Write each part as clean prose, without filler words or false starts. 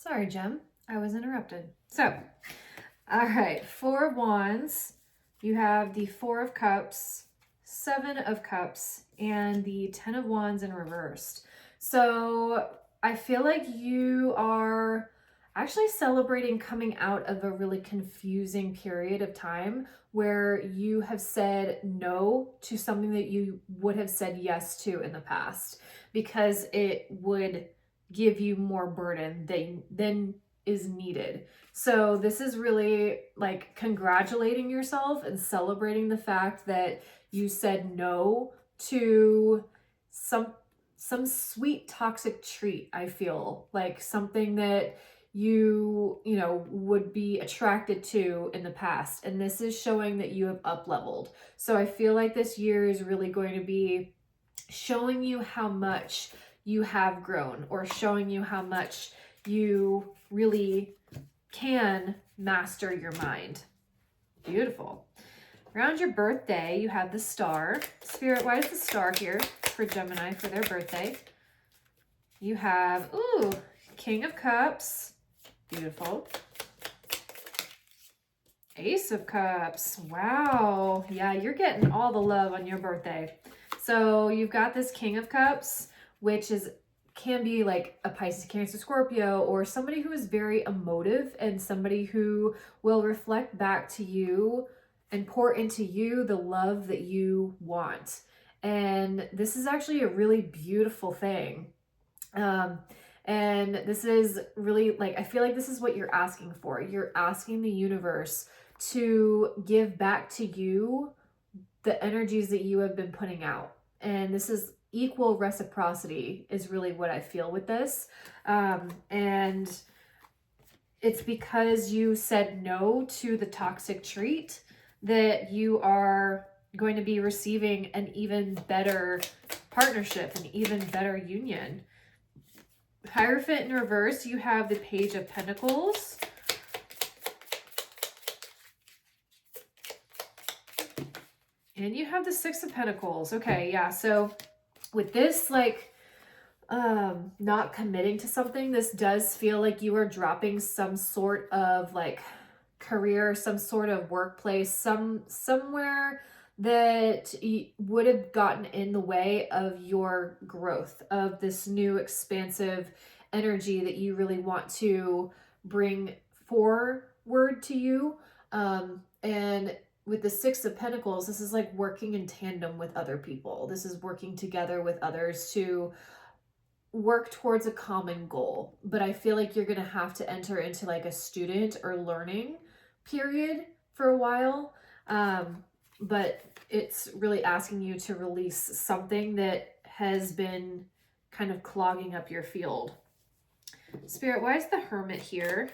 Sorry, Gem. I was interrupted. So, all right, Four of Wands. You have the Four of Cups, Seven of Cups, and the Ten of Wands in reversed. So I feel like you are actually celebrating coming out of a really confusing period of time where you have said no to something that you would have said yes to in the past because it would give you more burden than is needed. So this is really like congratulating yourself and celebrating the fact that you said no to some sweet toxic treat. I feel like something that you know would be attracted to in the past, and this is showing that you have up leveled. So I feel like this year is really going to be showing you how much you have grown, or showing you how much you really can master your mind. Beautiful. Around your birthday, you have the star. Spirit, why is the star here for Gemini for their birthday? You have, ooh, King of Cups. Beautiful. Ace of Cups. Wow. Yeah, you're getting all the love on your birthday. So you've got this King of Cups, which can be like a Pisces, Cancer, Scorpio, or somebody who is very emotive and somebody who will reflect back to you and pour into you the love that you want. And this is actually a really beautiful thing. And this is really like, I feel like this is what you're asking for. You're asking the universe to give back to you the energies that you have been putting out. And this is equal reciprocity is really what I feel with this. And it's because you said no to the toxic treat that you are going to be receiving an even better partnership, an even better union. Hierophant in reverse, you have the Page of Pentacles. And you have the Six of Pentacles. Okay, yeah, so with this, like, not committing to something, this does feel like you are dropping some sort of like career, some sort of workplace, somewhere that would have gotten in the way of your growth, of this new expansive energy that you really want to bring forward to you. And with the Six of Pentacles, this is like working in tandem with other people. This is working together with others to work towards a common goal. But I feel like you're going to have to enter into like a student or learning period for a while. But it's really asking you to release something that has been kind of clogging up your field. Spirit, why is the Hermit here?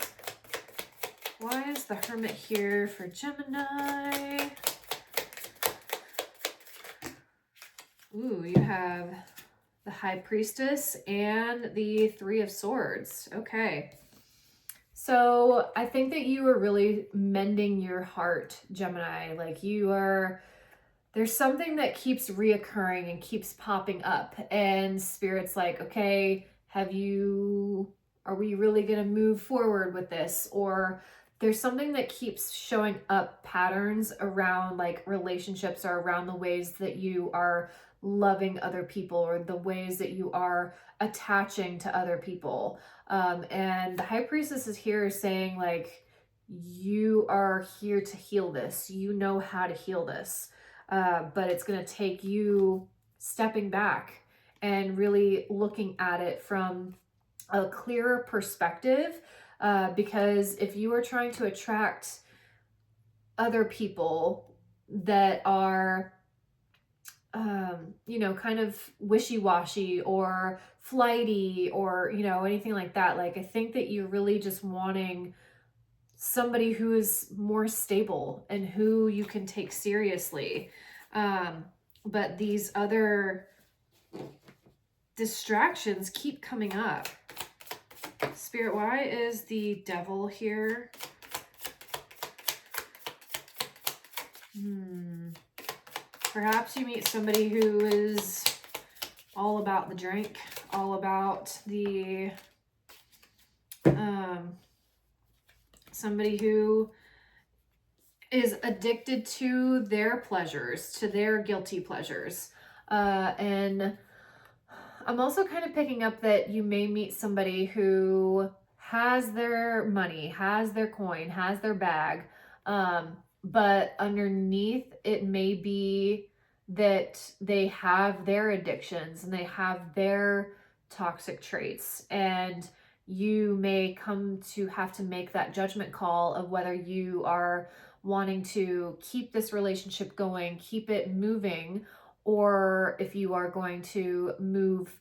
Why is the Hermit here for Gemini? Ooh, you have the High Priestess and the Three of Swords. Okay. So I think that you are really mending your heart, Gemini. Like there's something that keeps reoccurring and keeps popping up, and Spirit's like, okay, are we really going to move forward with this? Or there's something that keeps showing up, patterns around like relationships, or around the ways that you are loving other people, or the ways that you are attaching to other people. And the High Priestess is here saying like, you are here to heal this. You know how to heal this. But it's going to take you stepping back and really looking at it from a clearer perspective. Because if you are trying to attract other people that are, kind of wishy-washy or flighty or, anything like that, like I think that you're really just wanting somebody who is more stable and who you can take seriously. But these other distractions keep coming up. Spirit, why is the Devil here? Perhaps you meet somebody who is all about the drink, all about the somebody who is addicted to their pleasures, to their guilty pleasures. And I'm also kind of picking up that you may meet somebody who has their money, has their coin, has their bag, but underneath it may be that they have their addictions and they have their toxic traits, and you may come to have to make that judgment call of whether you are wanting to keep this relationship going, keep it moving, or if you are going to move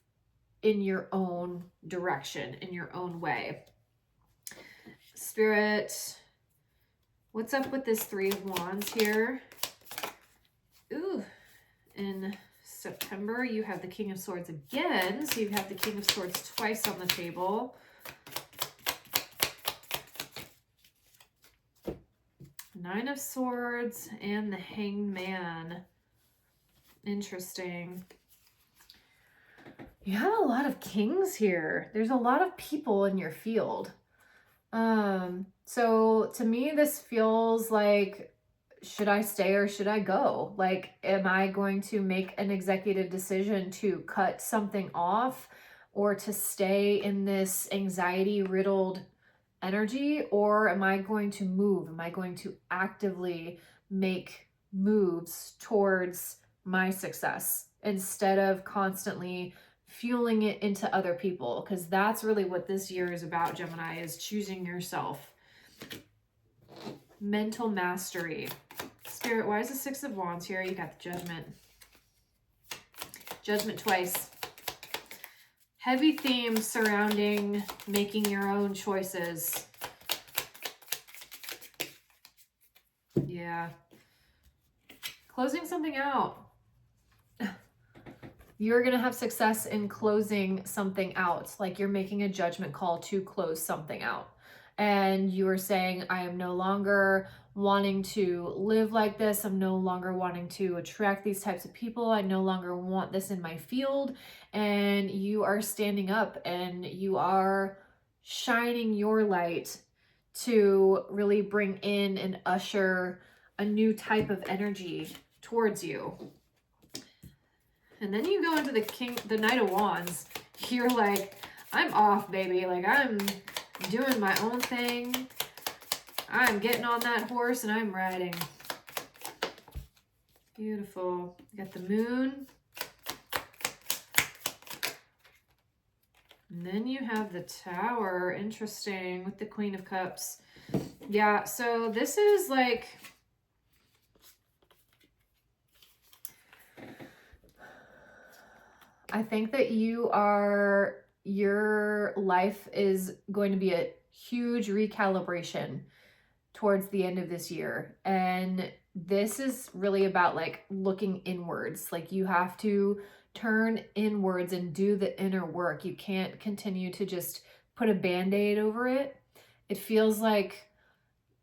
in your own direction, in your own way. Spirit, what's up with this Three of Wands here? Ooh, in September, you have the King of Swords again. So you have the King of Swords twice on the table. Nine of Swords and the Hanged Man. Interesting. You have a lot of kings here. There's a lot of people in your field. So to me, this feels like, should I stay or should I go? Like, am I going to make an executive decision to cut something off or to stay in this anxiety-riddled energy? Or am I going to move? Am I going to actively make moves towards my success instead of constantly fueling it into other people? Because that's really what this year is about, Gemini, is choosing yourself. Mental mastery. Spirit, why is the Six of Wands here? You got the Judgment. Judgment twice. Heavy themes surrounding making your own choices. Yeah. Closing something out. You're going to have success in closing something out. Like you're making a judgment call to close something out. And you are saying, I am no longer wanting to live like this. I'm no longer wanting to attract these types of people. I no longer want this in my field. And you are standing up and you are shining your light to really bring in and usher a new type of energy towards you. And then you go into the Knight of Wands. You're like, I'm off, baby. Like, I'm doing my own thing. I'm getting on that horse and I'm riding. Beautiful. You got the Moon. And then you have the Tower. Interesting, with the Queen of Cups. Yeah, so this is like, I think that your life is going to be a huge recalibration towards the end of this year. And this is really about like looking inwards. Like you have to turn inwards and do the inner work. You can't continue to just put a band-aid over it. It feels like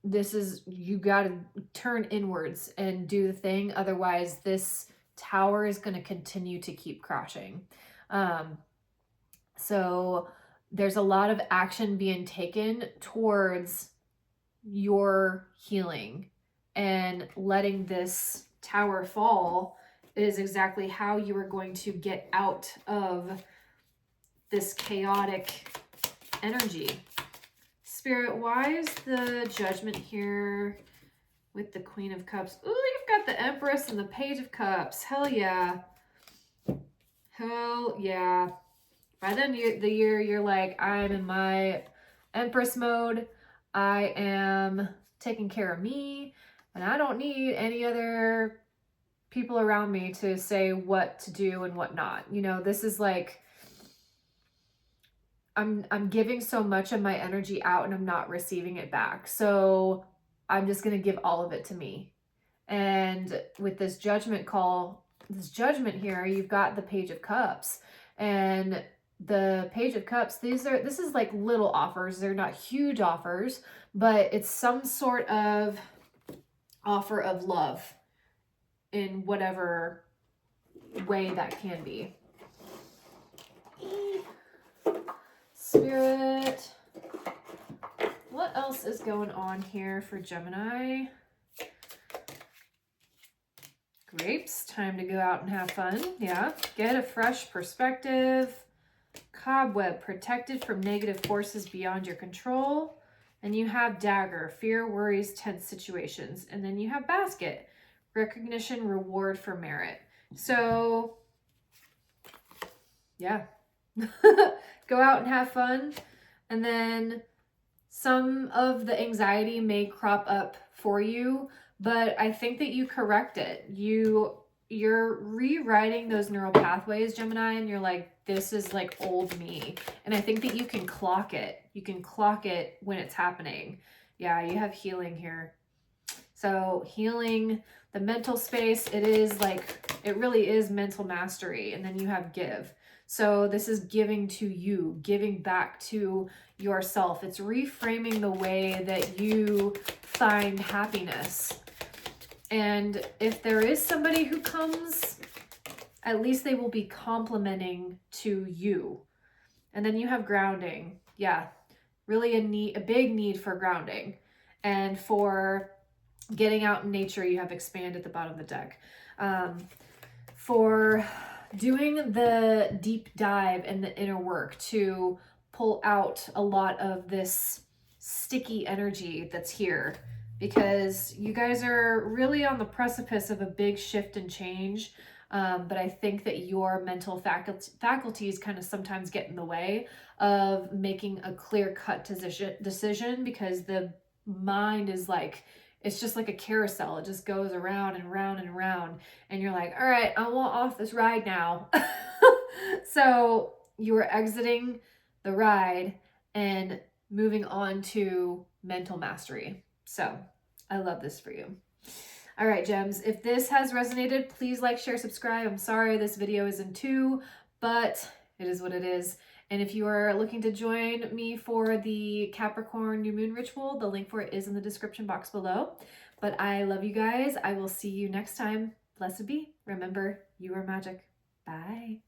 you got to turn inwards and do the thing. Otherwise, this Tower is going to continue to keep crashing. So there's a lot of action being taken towards your healing, and letting this Tower fall is exactly how you are going to get out of this chaotic energy. Spirit, why is the Judgment here with the Queen of Cups? Ooh, you've got the Empress and the Page of Cups. Hell yeah. Hell yeah. By then the year, you're like, I'm in my Empress mode. I am taking care of me, and I don't need any other people around me to say what to do and what not. You know, this is like, I'm giving so much of my energy out and I'm not receiving it back. So I'm just going to give all of it to me. And with this judgment call, this Judgment here, you've got the Page of Cups, and the Page of Cups, this is like little offers. They're not huge offers, but it's some sort of offer of love in whatever way that can be. Spirit, what what else is going on here for Gemini? Grapes, time to go out and have fun. Yeah, get a fresh perspective. Cobweb, protected from negative forces beyond your control. And you have Dagger, fear, worries, tense situations. And then you have Basket, recognition, reward for merit. So, yeah, go out and have fun. And then some of the anxiety may crop up for you, but I think that you correct it. You're rewriting those neural pathways, Gemini, and you're like, this is like old me. And I think that you can clock it. You can clock it when it's happening. Yeah, you have healing here. So healing the mental space, it really is mental mastery. And then you have give. So this is giving to you, giving back to yourself. It's reframing the way that you find happiness. And if there is somebody who comes, at least they will be complimenting to you. And then you have grounding. Yeah, really a big need for grounding. And for getting out in nature, you have expand at the bottom of the deck. For doing the deep dive and the inner work to pull out a lot of this sticky energy that's here, because you guys are really on the precipice of a big shift and change. But I think that your mental faculties kind of sometimes get in the way of making a clear-cut decision, because the mind is like, it's just like a carousel. It just goes around and round and round. And you're like, all right, I want off this ride now. So you are exiting the ride and moving on to mental mastery. So I love this for you. All right, gems, if this has resonated, please like, share, subscribe. I'm sorry this video is in 2, but it is what it is. And if you are looking to join me for the Capricorn New Moon Ritual, the link for it is in the description box below. But I love you guys. I will see you next time. Blessed be. Remember, you are magic. Bye.